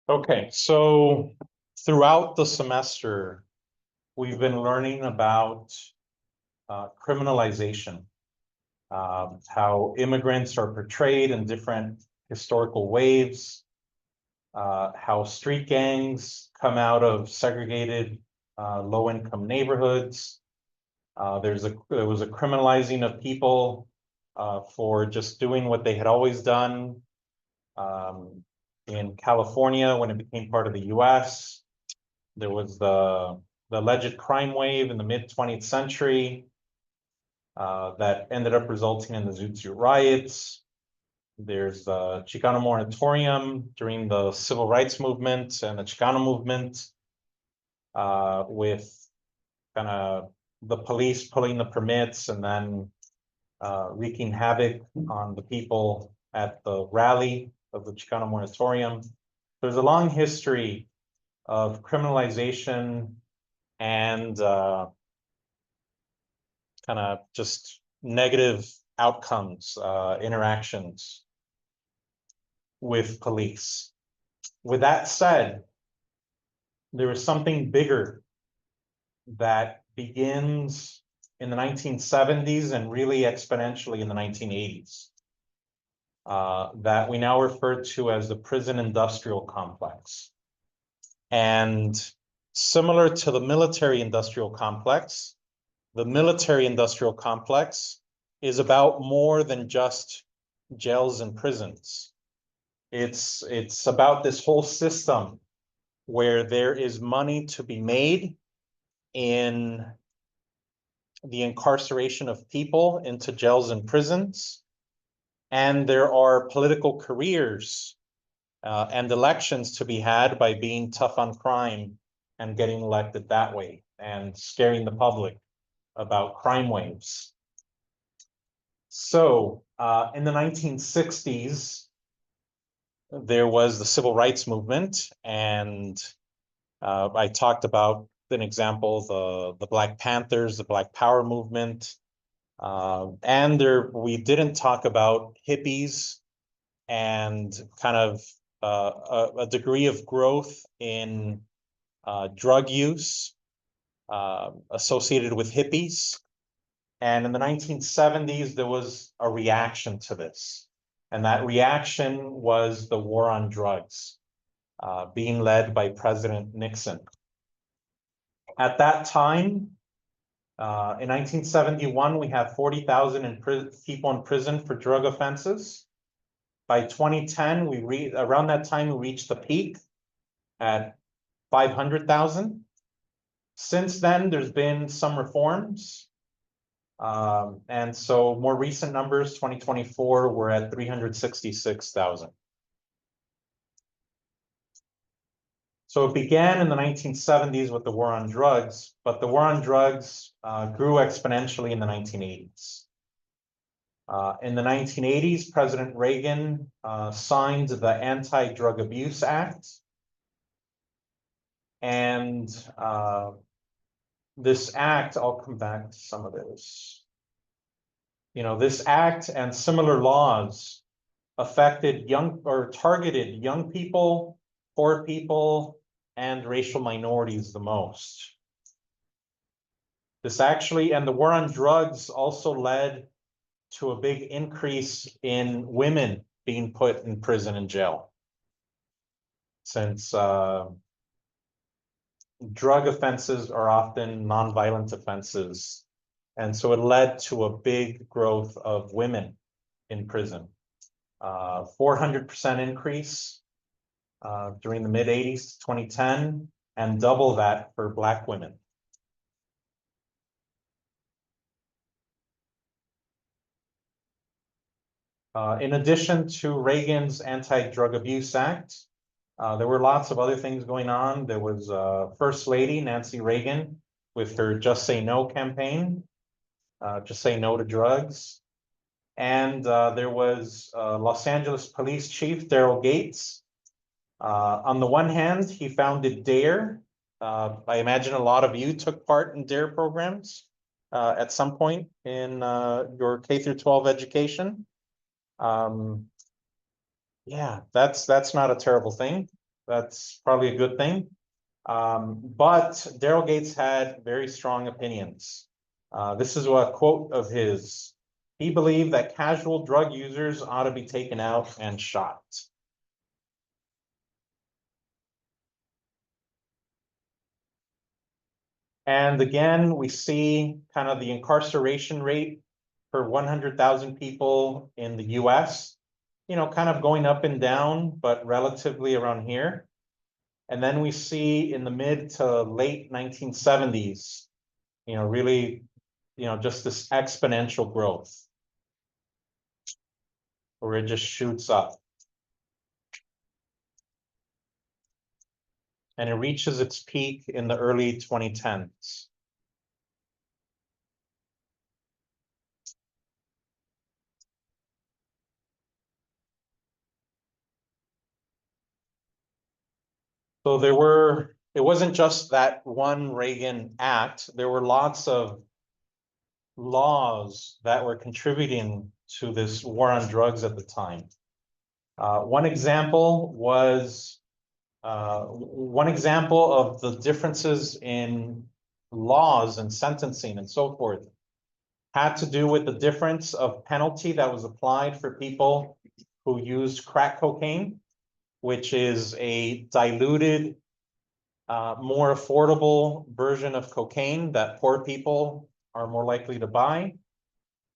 Okay, so throughout the semester, we've been learning about criminalization, how immigrants are portrayed in different historical waves, how street gangs come out of segregated low-income neighborhoods. There was a criminalizing of people for just doing what they had always done. In California, when it became part of the US, there was the alleged crime wave in the mid-20th century that ended up resulting in the Zoot Suit riots. There's the Chicano moratorium during the civil rights movement and the Chicano movement, with kind of the police pulling the permits and then wreaking havoc on the people at the rally of the Chicano moratorium. There's a long history of criminalization and kind of just negative outcomes, interactions with police. With that said, there is something bigger that begins in the 1970s and really exponentially in the 1980s, that we now refer to as the prison industrial complex. And similar to the military industrial complex, the military industrial complex is about more than just jails and prisons. It's about this whole system where there is money to be made in the incarceration of people into jails and prisons. And there are political careers and elections to be had by being tough on crime and getting elected that way and scaring the public about crime waves. So in the 1960s, there was the civil rights movement, and I talked about an example, the Black Panthers, the Black Power movement, and we didn't talk about hippies and kind of a degree of growth in drug use associated with hippies. And in the 1970s, there was a reaction to this. And that reaction was the war on drugs, being led by President Nixon. At that time, in 1971, we had 40,000 people in prison for drug offenses. By 2010, around that time, we reached the peak at 500,000. Since then, there's been some reforms. And so more recent numbers, 2024, we're at 366,000. So it began in the 1970s with the war on drugs, but the war on drugs grew exponentially in the 1980s. In the 1980s, President Reagan signed the Anti-Drug Abuse Act. And this act, I'll come back to some of this. This act and similar laws affected targeted young people, poor people, and racial minorities the most. And the war on drugs also led to a big increase in women being put in prison and jail, since drug offenses are often nonviolent offenses. And so it led to a big growth of women in prison. 400% increase during the mid-80s to 2010, and double that for Black women. In addition to Reagan's Anti-Drug Abuse Act, there were lots of other things going on. There was First Lady Nancy Reagan with her Just Say No campaign, Just Say No to Drugs. And there was Los Angeles Police Chief Daryl Gates. On the one hand, he founded DARE. I imagine a lot of you took part in DARE programs at some point in your K through 12 education. Yeah, that's not a terrible thing. That's probably a good thing. But Daryl Gates had very strong opinions. This is a quote of his. He believed that casual drug users ought to be taken out and shot. And again, we see kind of the incarceration rate per 100,000 people in the US, kind of going up and down, but relatively around here. And then we see in the mid to late 1970s, really, just this exponential growth where it just shoots up. And it reaches its peak in the early 2010s. So it wasn't just that one Reagan act, there were lots of laws that were contributing to this war on drugs at the time. One example of the differences in laws and sentencing and so forth had to do with the difference of penalty that was applied for people who used crack cocaine, which is a diluted, more affordable version of cocaine that poor people are more likely to buy,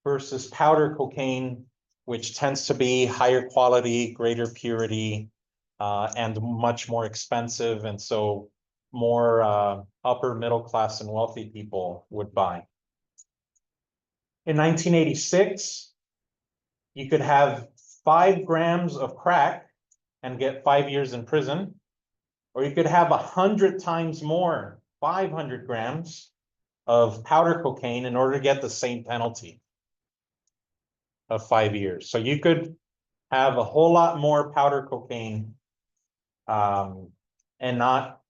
versus powder cocaine, which tends to be higher quality, greater purity, and much more expensive. And so more upper middle class and wealthy people would buy. In 1986, you could have 5 grams of crack and get 5 years in prison, or you could have 100 times more, 500 grams of powder cocaine in order to get the same penalty of 5 years. So you could have a whole lot more powder cocaine and not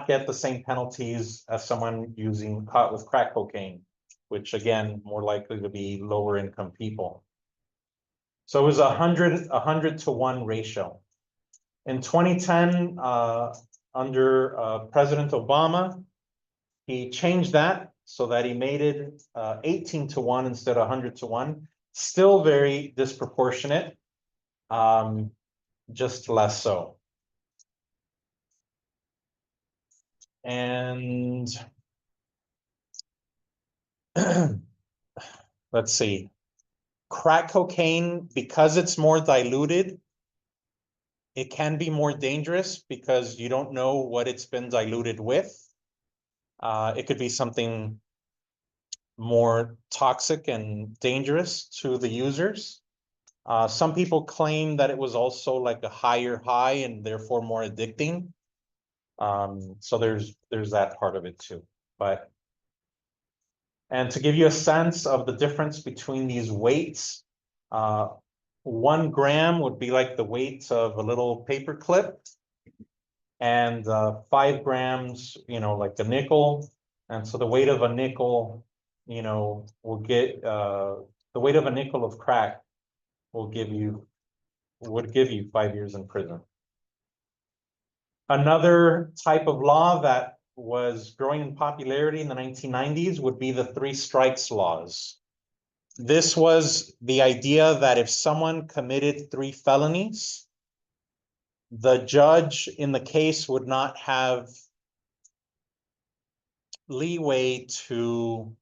get the same penalties as someone caught with crack cocaine, which again, more likely to be lower income people. So it was 100 to 1 ratio. In 2010, under President Obama, he changed that so that he made it 18 to 1 instead of 100 to 1. Still very disproportionate, just less so. And let's see, crack cocaine, because it's more diluted, it can be more dangerous because you don't know what it's been diluted with. It could be something more toxic and dangerous to the users. Some people claim that it was also like a higher high and therefore more addicting. So there's that part of it too. And to give you a sense of the difference between these weights, 1 gram would be like the weight of a little paper clip, and 5 grams, like a nickel. And so the weight of a nickel, will get the weight of a nickel of crack would give you 5 years in prison. Another type of law that was growing in popularity in the 1990s would be the 3 strikes laws. This was the idea that if someone committed 3 felonies, the judge in the case would not have leeway to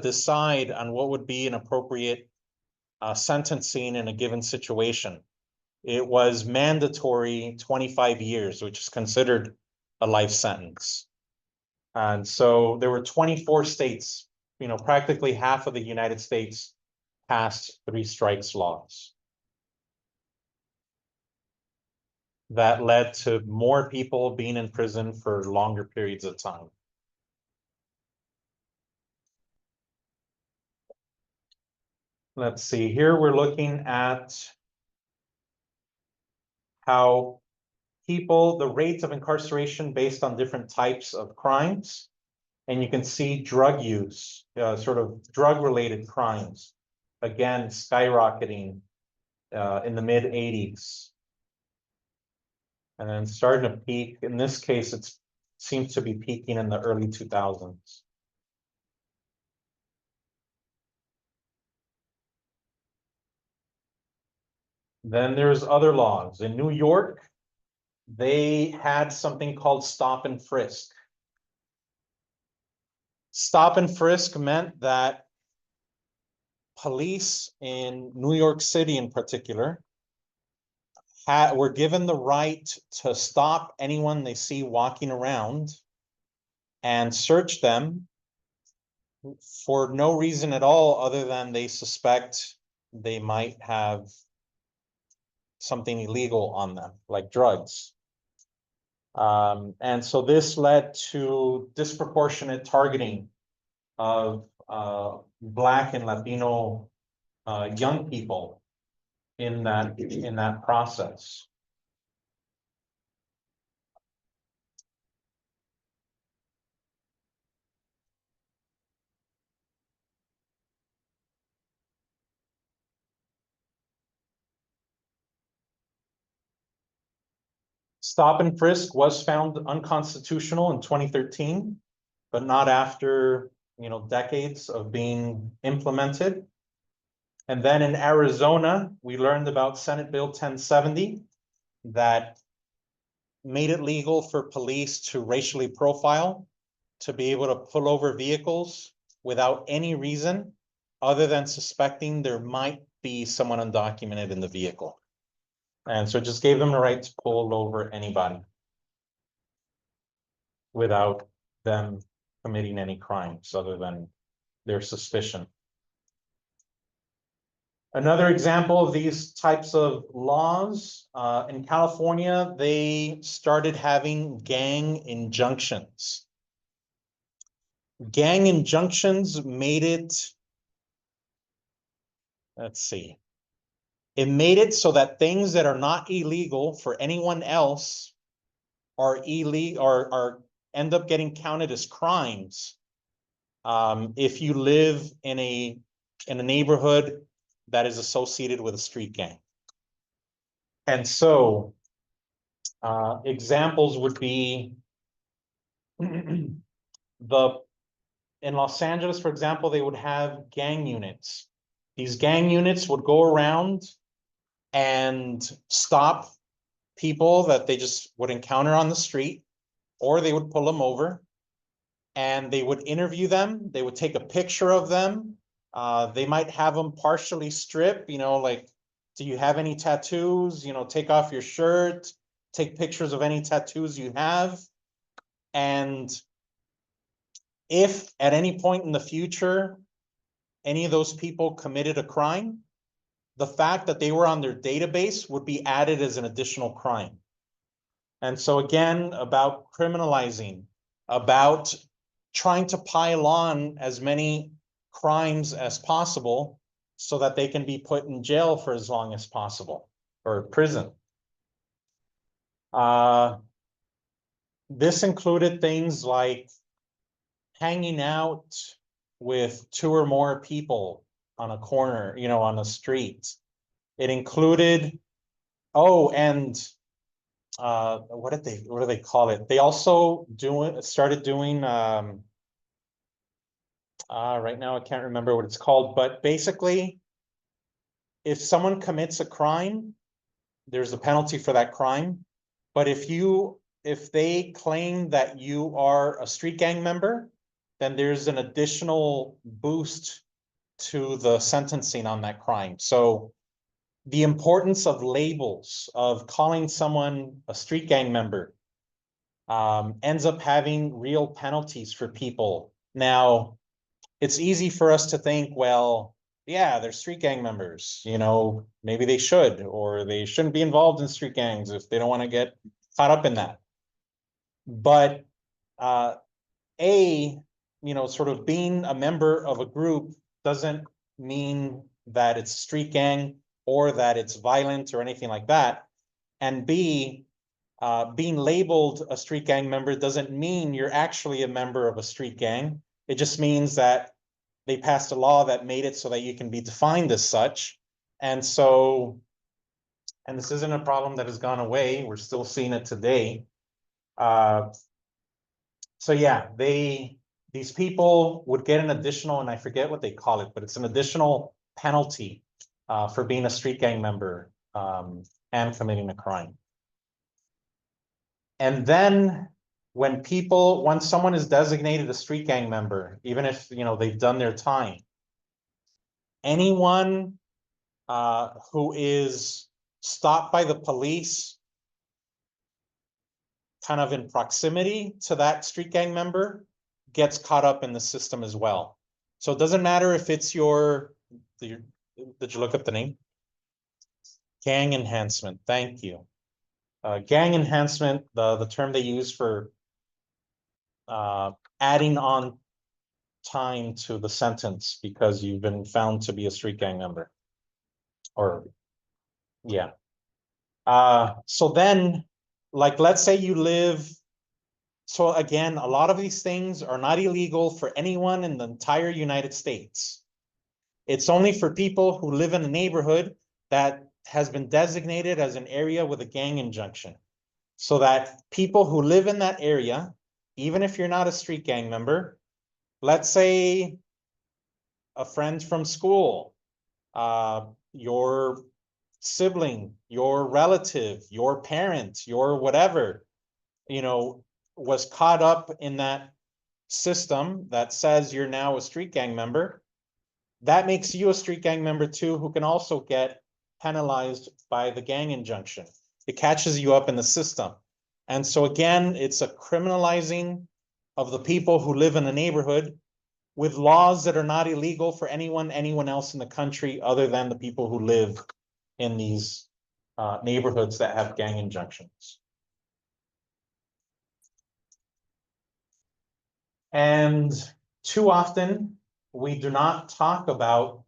decide on what would be an appropriate sentencing in a given situation. It was mandatory 25 years, which is considered a life sentence. And so there were 24 states, practically half of the United States passed 3 strikes laws that led to more people being in prison for longer periods of time. Let's see, here we're looking at how the rates of incarceration based on different types of crimes. And you can see drug use, sort of drug-related crimes, again, skyrocketing in the mid-80s. And then starting to peak. In this case, it seems to be peaking in the early 2000s. Then there's other laws. In New York, they had something called stop and frisk. Stop and frisk meant that police in New York City in particular were given the right to stop anyone they see walking around and search them for no reason at all other than they suspect they might have something illegal on them, like drugs. And so this led to disproportionate targeting of Black and Latino young people in that process. Stop and frisk was found unconstitutional in 2013, but not after, decades of being implemented. And then in Arizona, we learned about Senate Bill 1070 that made it legal for police to racially profile, to be able to pull over vehicles without any reason other than suspecting there might be someone undocumented in the vehicle. And so it just gave them the right to pull over anybody without them committing any crimes other than their suspicion. Another example of these types of laws, in California, they started having gang injunctions. Gang injunctions made it, let's see, it made it so that things that are not illegal for anyone else are illegal or end up getting counted as crimes if you live in a neighborhood that is associated with a street gang. And so examples would be in Los Angeles, for example, they would have gang units. These gang units would go around and stop people that they just would encounter on the street, or they would pull them over and they would interview them. They would take a picture of them. They might have them partially strip, like, do you have any tattoos? Take off your shirt, take pictures of any tattoos you have. And if at any point in the future, any of those people committed a crime, the fact that they were on their database would be added as an additional crime. And so again, about criminalizing, about trying to pile on as many crimes as possible so that they can be put in jail for as long as possible, or prison. This included things like hanging out with 2 or more people on a corner, on a street. It included, and what do they call it? They also started doing right now I can't remember what it's called, but basically if someone commits a crime, there's a penalty for that crime. But if they claim that you are a street gang member, then there's an additional boost to the sentencing on that crime. So the importance of labels, of calling someone a street gang member, ends up having real penalties for people. Now, it's easy for us to think, well, yeah, they're street gang members, maybe they should, or they shouldn't be involved in street gangs if they don't want to get caught up in that. But sort of being a member of a group doesn't mean that it's a street gang or that it's violent or anything like that. And B, being labeled a street gang member doesn't mean you're actually a member of a street gang. It just means that they passed a law that made it so that you can be defined as such. And so and this isn't a problem that has gone away. We're still seeing it today. So yeah, these people would get an additional, and I forget what they call it, but it's an additional penalty for being a street gang member and committing a crime. And then once someone is designated a street gang member, even if they've done their time, anyone who is stopped by the police kind of in proximity to that street gang member gets caught up in the system as well. So it doesn't matter if it's did you look up the name? Gang enhancement, thank you. Gang enhancement, the term they use for adding on time to the sentence because you've been found to be a street gang member. Or, yeah. So then, like, let's say you live, so again, a lot of these things are not illegal for anyone in the entire United States. It's only for people who live in a neighborhood that has been designated as an area with a gang injunction. So that people who live in that area, even if you're not a street gang member, let's say a friend from school, your sibling, your relative, your parent, your whatever, was caught up in that system that says you're now a street gang member, that makes you a street gang member too, who can also get penalized by the gang injunction. It catches you up in the system. And so again, it's a criminalizing of the people who live in a neighborhood with laws that are not illegal for anyone else in the country other than the people who live in these neighborhoods that have gang injunctions. And too often, we do not talk about,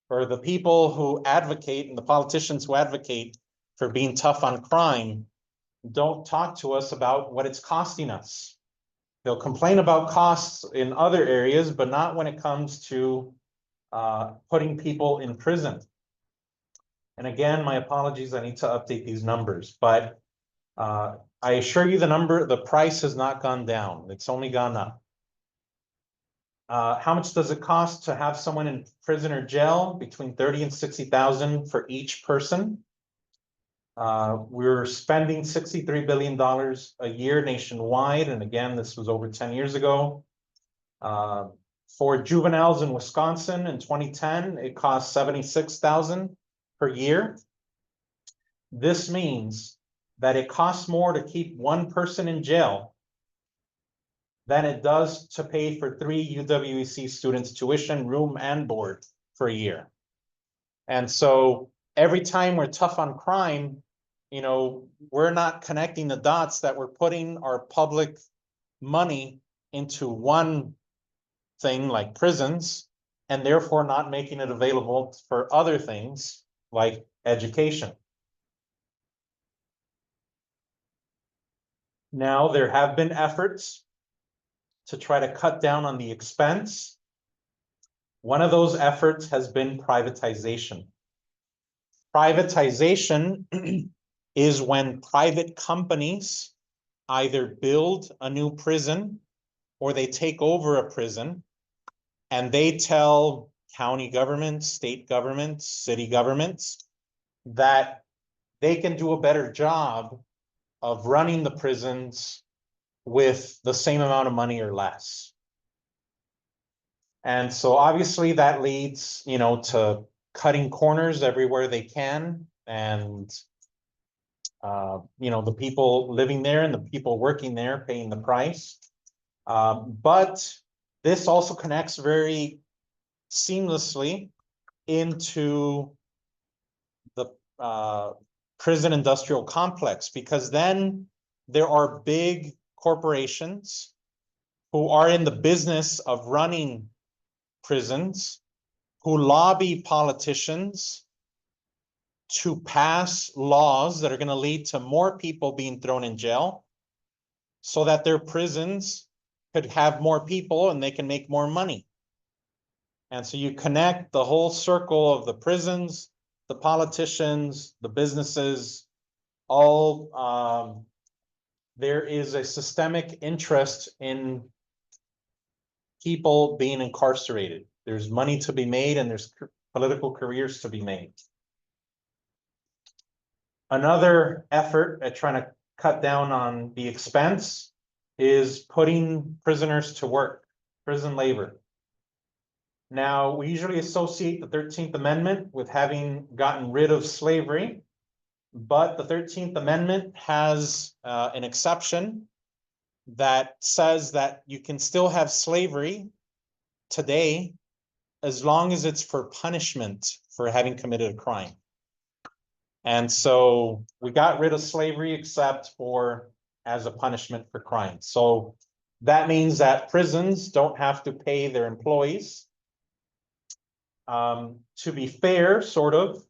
or the people who advocate and the politicians who advocate for being tough on crime don't talk to us about what it's costing us. They'll complain about costs in other areas, but not when it comes to putting people in prison. And again, my apologies, I need to update these numbers, but I assure you the price has not gone down. It's only gone up. How much does it cost to have someone in prison or jail? Between 30 and 60,000 for each person. We're spending $63 billion a year nationwide. And again, this was over 10 years ago. For juveniles in Wisconsin in 2010, it cost $76,000 per year. This means that it costs more to keep one person in jail than it does to pay for 3 UWEC students' tuition, room, and board for a year. And so every time we're tough on crime, we're not connecting the dots that we're putting our public money into one thing like prisons, and therefore not making it available for other things like education. Now, there have been efforts to try to cut down on the expense. One of those efforts has been privatization. Privatization is when private companies either build a new prison or they take over a prison and they tell county governments, state governments, city governments that they can do a better job of running the prisons with the same amount of money or less. And so obviously that leads, to cutting corners everywhere they can. And, the people living there and the people working there paying the price. But this also connects very seamlessly into the prison industrial complex, because then there are big corporations who are in the business of running prisons, who lobby politicians to pass laws that are going to lead to more people being thrown in jail so that their prisons could have more people and they can make more money. And so you connect the whole circle of the prisons, the politicians, the businesses, all, there is a systemic interest in people being incarcerated. There's money to be made and there's political careers to be made. Another effort at trying to cut down on the expense is putting prisoners to work, prison labor. Now, we usually associate the 13th Amendment with having gotten rid of slavery, but the 13th Amendment has an exception that says that you can still have slavery today as long as it's for punishment for having committed a crime. And so we got rid of slavery except for as a punishment for crime. So that means that prisons don't have to pay their employees. To be fair, sort of,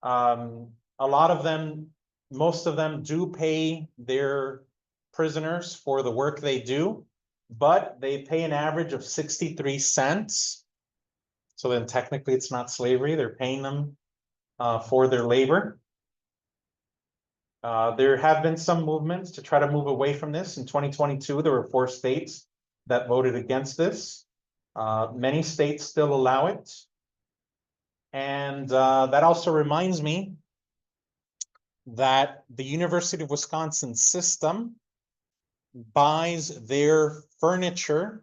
a lot of them, most of them do pay their prisoners for the work they do, but they pay an average of 63 cents. So then technically it's not slavery, they're paying them for their labor. There have been some movements to try to move away from this. In 2022, there were 4 states that voted against this. Many states still allow it. And that also reminds me that the University of Wisconsin system buys their furniture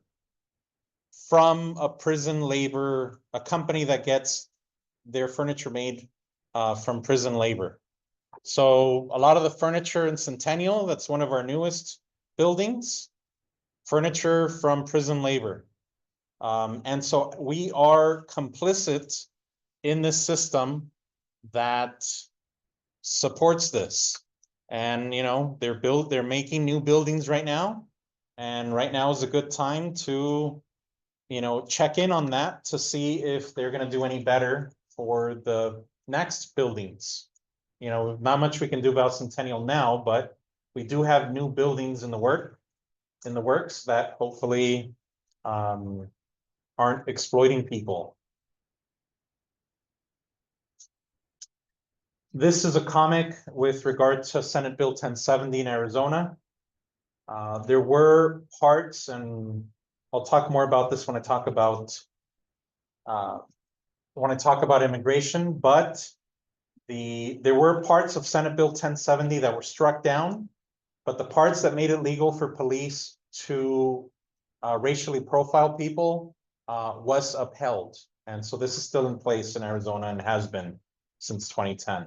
from a prison labor, a company that gets their furniture made from prison labor. So a lot of the furniture in Centennial, that's one of our newest buildings, furniture from prison labor. And so we are complicit in this system that supports this. And, you know, they're making new buildings right now. And right now is a good time to, you know, check in on that to see if they're going to do any better for the next buildings. You know, not much we can do about Centennial now, but we do have new buildings in the works that hopefully aren't exploiting people. This is a comic with regard to Senate Bill 1070 in Arizona. There were parts, and I'll talk more about this when I talk about immigration, but there were parts of Senate Bill 1070 that were struck down, but the parts that made it legal for police to racially profile people was upheld. And so this is still in place in Arizona and has been since 2010.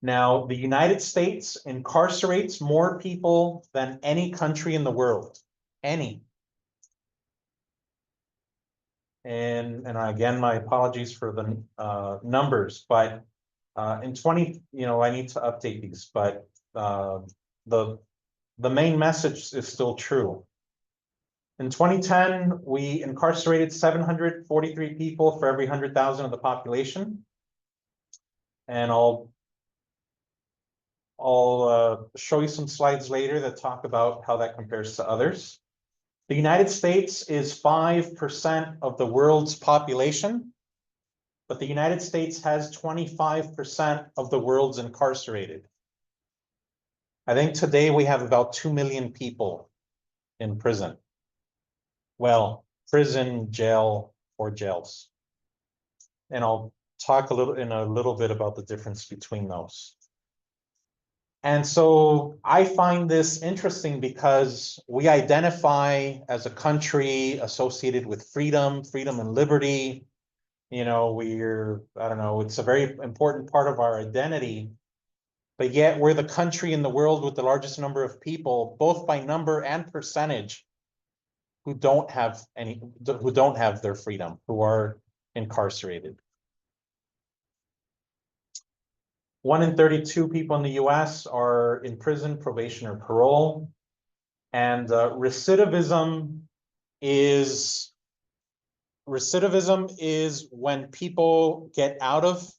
Now, the United States incarcerates more people than any country in the world, any. And again, my apologies for the numbers, but in 20, you know, I need to update these, but the main message is still true. In 2010, we incarcerated 743 people for every 100,000 of the population. And I'll show you some slides later that talk about how that compares to others. The United States is 5% of the world's population, but the United States has 25% of the world's incarcerated. I think today we have about 2 million people in prison. Well, prison, jail, or jails. And I'll talk in a little bit about the difference between those. And so I find this interesting because we identify as a country associated with freedom and liberty. You know, I don't know, it's a very important part of our identity, but yet we're the country in the world with the largest number of people, both by number and percentage, who don't have their freedom, who are incarcerated. 1 in 32 people in the US are in prison, probation, or parole. And recidivism is when people get out of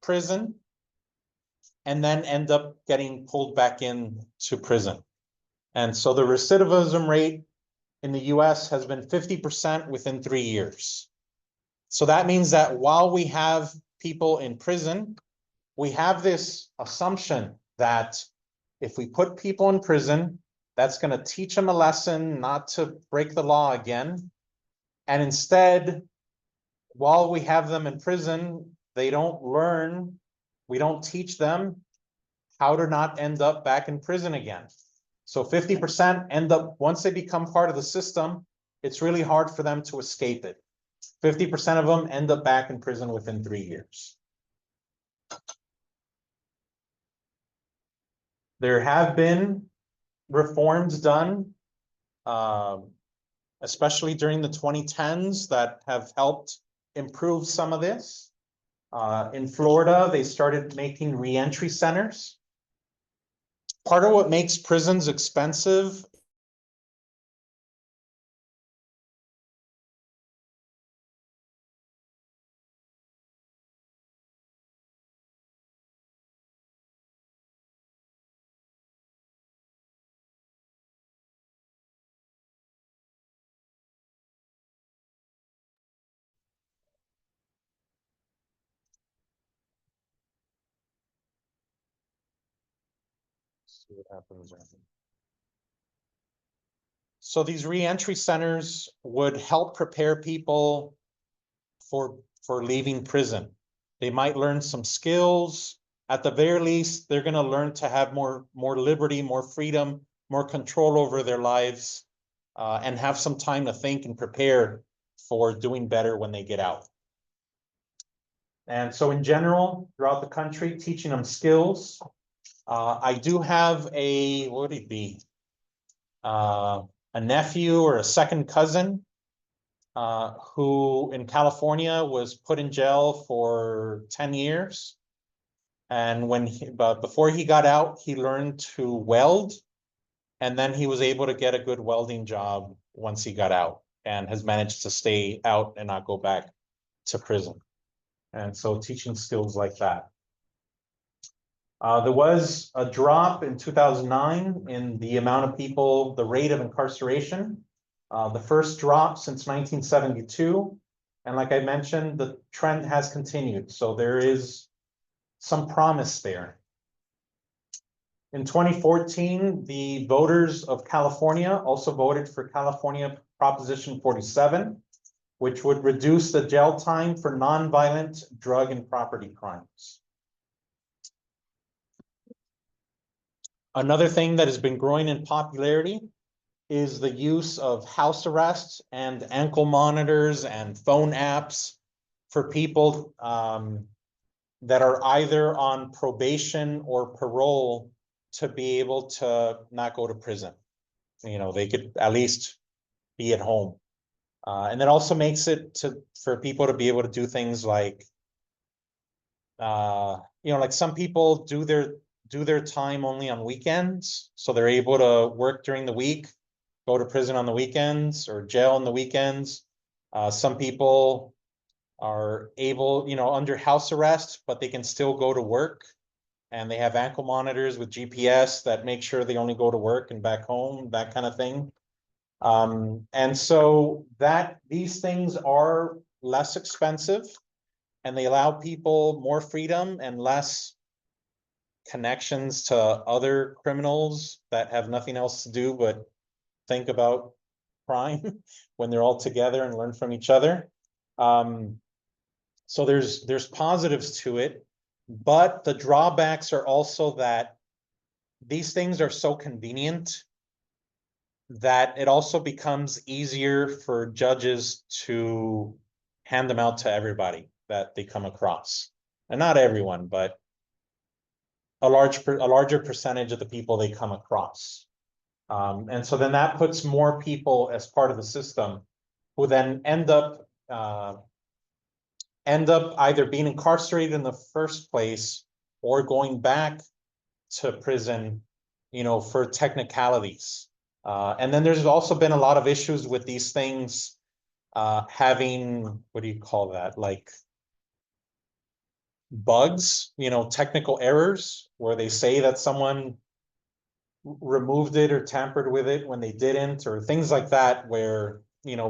prison and then end up getting pulled back into prison. And so the recidivism rate in the US has been 50% within 3 years. So that means that while we have people in prison, we have this assumption that if we put people in prison, that's going to teach them a lesson not to break the law again. And instead, while we have them in prison, they don't learn, we don't teach them how to not end up back in prison again. So 50% end up, once they become part of the system, it's really hard for them to escape it. 50% of them end up back in prison within 3 years. There have been reforms done, especially during the 2010s, that have helped improve some of this. In Florida, they started making reentry centers. Part of what makes prisons expensive see what happens there. So these reentry centers would help prepare people for leaving prison. They might learn some skills. At the very least, they're going to learn to have more liberty, more freedom, more control over their lives, and have some time to think and prepare for doing better when they get out. And so in general, throughout the country, teaching them skills. I do have a, what would it be? A nephew or a second cousin who in California was put in jail for 10 years. And but before he got out, he learned to weld. And then he was able to get a good welding job once he got out and has managed to stay out and not go back to prison. And so teaching skills like that. There was a drop in 2009 in the amount of people, the rate of incarceration. The first drop since 1972. And like I mentioned, the trend has continued. So there is some promise there. In 2014, the voters of California also voted for California Proposition 47, which would reduce the jail time for nonviolent drug and property crimes. Another thing that has been growing in popularity is the use of house arrest and ankle monitors and phone apps for people that are either on probation or parole to be able to not go to prison. You know, they could at least be at home. And that also makes it for people to be able to do things like, like some people do their time only on weekends. So they're able to work during the week, go to prison on the weekends or jail on the weekends. Some people are able, under house arrest, but they can still go to work. And they have ankle monitors with GPS that make sure they only go to work and back home, that kind of thing. And so these things are less expensive and they allow people more freedom and less connections to other criminals that have nothing else to do but think about crime when they're all together and learn from each other. So there's positives to it, but the drawbacks are also that these things are so convenient that it also becomes easier for judges to hand them out to everybody that they come across. And not everyone, but a larger percentage of the people they come across. And so then that puts more people as part of the system who then end up either being incarcerated in the first place or going back to prison, for technicalities. And then there's also been a lot of issues with these things having, what do you call that? Like bugs, technical errors where they say that someone removed it or tampered with it when they didn't, or things like that, where,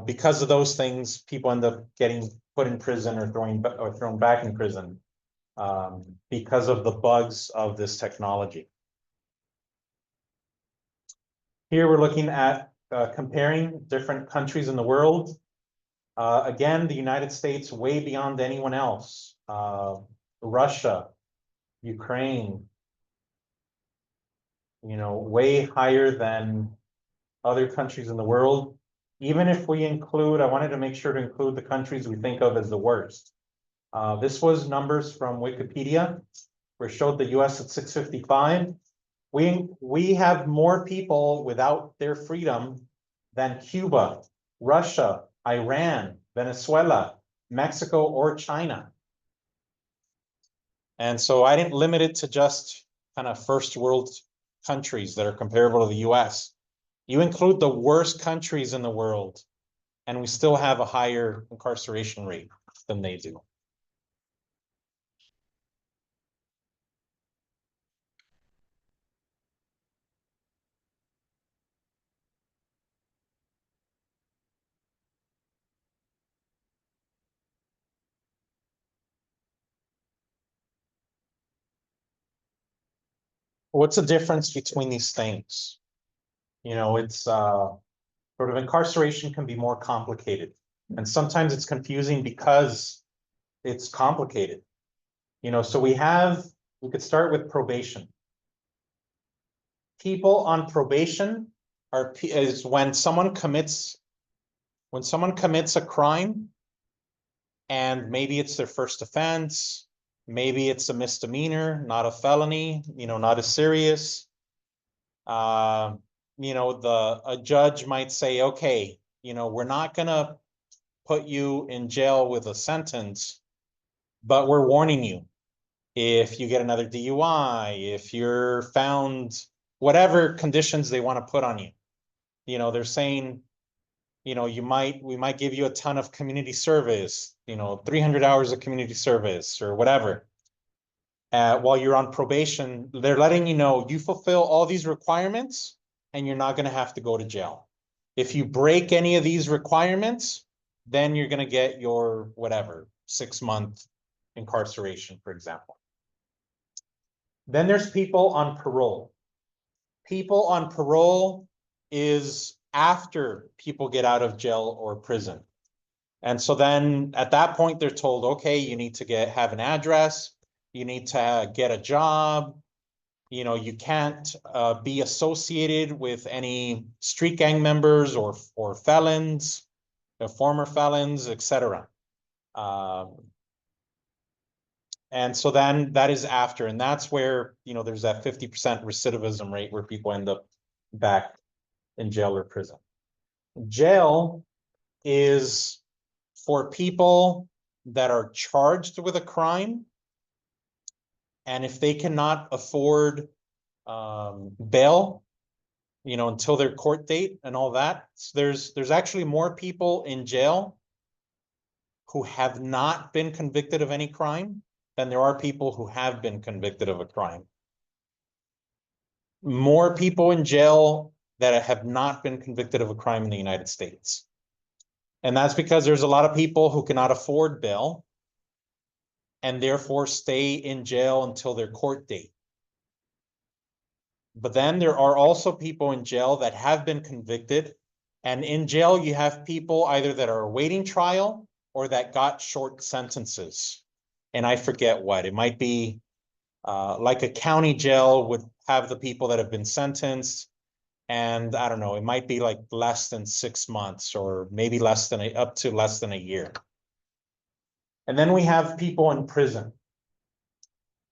because of those things, people end up getting put in prison or thrown back in prison, because of the bugs of this technology. Here we're looking at comparing different countries in the world. Again, the United States way beyond anyone else. Russia, Ukraine, way higher than other countries in the world. Even if we include, I wanted to make sure to include the countries we think of as the worst. This was numbers from Wikipedia, where it showed the US at 655. We have more people without their freedom than Cuba, Russia, Iran, Venezuela, Mexico, or China. And so I didn't limit it to just kind of first world countries that are comparable to the US. You include the worst countries in the world, and we still have a higher incarceration rate than they do. What's the difference between these things? It's sort of incarceration can be more complicated, and sometimes it's confusing because it's complicated. So we could start with probation. People on probation is when someone commits a crime, and maybe it's their first offense, maybe it's a misdemeanor, not a felony, not as serious. A judge might say, okay, we're not gonna put you in jail with a sentence, but we're warning you. If you get another DUI, if you're found, whatever conditions they want to put on you, they're saying, we might give you a ton of community service, 300 hours of community service or whatever. While you're on probation, they're letting you know you fulfill all these requirements and you're not going to have to go to jail. If you break any of these requirements, then you're going to get your whatever 6-month incarceration, for example. Then there's people on parole. People on parole is after people get out of jail or prison. And so then at that point, they're told, okay, you need to have an address, you need to get a job, you can't be associated with any street gang members or felons, former felons, etc. And so then that is after, and that's where, there's that 50% recidivism rate where people end up back in jail or prison. Jail is for people that are charged with a crime, and if they cannot afford bail, until their court date and all that, so there's actually more people in jail who have not been convicted of any crime than there are people who have been convicted of a crime. More people in jail that have not been convicted of a crime in the United States. And that's because there's a lot of people who cannot afford bail and therefore stay in jail until their court date. But then there are also people in jail that have been convicted, and in jail you have people either that are awaiting trial or that got short sentences. And I forget what, it might be like a county jail would have the people that have been sentenced, and I don't know, it might be like less than 6 months or maybe up to less than a year. And then we have people in prison.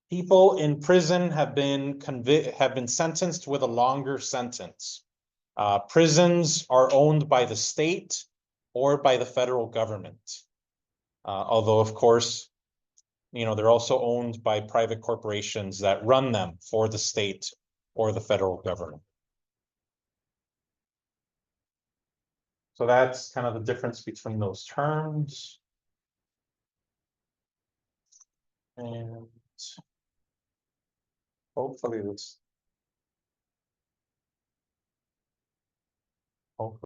People in prison have been sentenced with a longer sentence. Prisons are owned by the state or by the federal government. Although, of course, they're also owned by private corporations that run them for the state or the federal government. So that's kind of the difference between those terms. And hopefully this hopefully